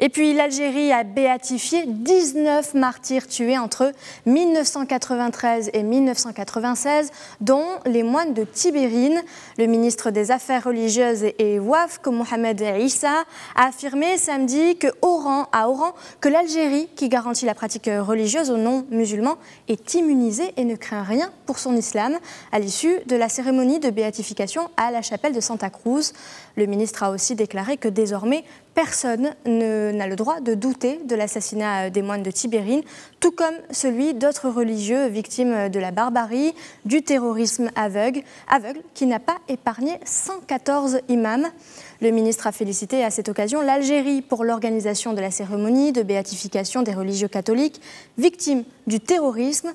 Et puis l'Algérie a béatifié 19 martyrs tués entre 1993 et 1996, dont les moines de Tibérine. Le ministre des Affaires religieuses et Waqf, Mohamed Issa, a affirmé samedi à Oran que l'Algérie, qui garantit la pratique religieuse aux non-musulmans, est immunisée et ne craint rien pour son islam à l'issue de la cérémonie de béatification à la chapelle de Santa Cruz. Le ministre a aussi déclaré que désormais, personne n'a le droit de douter de l'assassinat des moines de Tibérine, tout comme celui d'autres religieux victimes de la barbarie, du terrorisme aveugle qui n'a pas épargné 114 imams. Le ministre a félicité à cette occasion l'Algérie pour l'organisation de la cérémonie de béatification des religieux catholiques victimes du terrorisme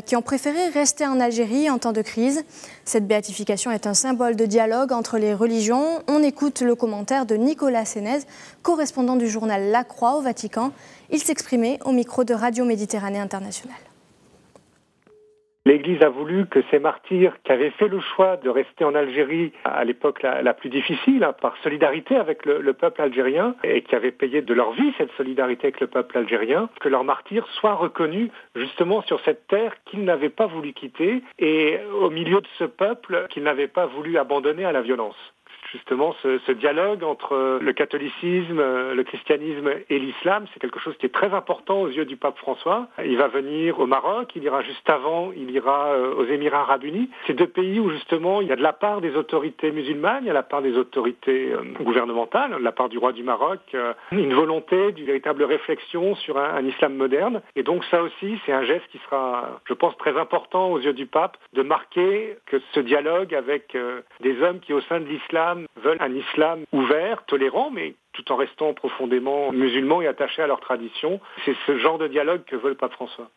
qui ont préféré rester en Algérie en temps de crise. Cette béatification est un symbole de dialogue entre les religions. On écoute le commentaire de Nicolas Sénez, correspondant du journal La Croix au Vatican. Il s'exprimait au micro de Radio Méditerranée Internationale. L'Église a voulu que ces martyrs qui avaient fait le choix de rester en Algérie à l'époque la plus difficile, par solidarité avec le peuple algérien, et qui avaient payé de leur vie cette solidarité avec le peuple algérien, que leurs martyrs soient reconnus justement sur cette terre qu'ils n'avaient pas voulu quitter et au milieu de ce peuple qu'ils n'avaient pas voulu abandonner à la violence. Justement, ce dialogue entre le catholicisme, le christianisme et l'islam, c'est quelque chose qui est très important aux yeux du pape François. Il va venir au Maroc, il ira juste avant, il ira aux Émirats arabes unis. C'est deux pays où justement il y a de la part des autorités musulmanes, il y a de la part des autorités gouvernementales, de la part du roi du Maroc, une volonté d'une véritable réflexion sur un islam moderne. Et donc ça aussi, c'est un geste qui sera, je pense, très important aux yeux du pape, de marquer que ce dialogue avec des hommes qui, au sein de l'islam, veulent un islam ouvert, tolérant, mais tout en restant profondément musulmans et attachés à leur tradition. C'est ce genre de dialogue que veut le pape François.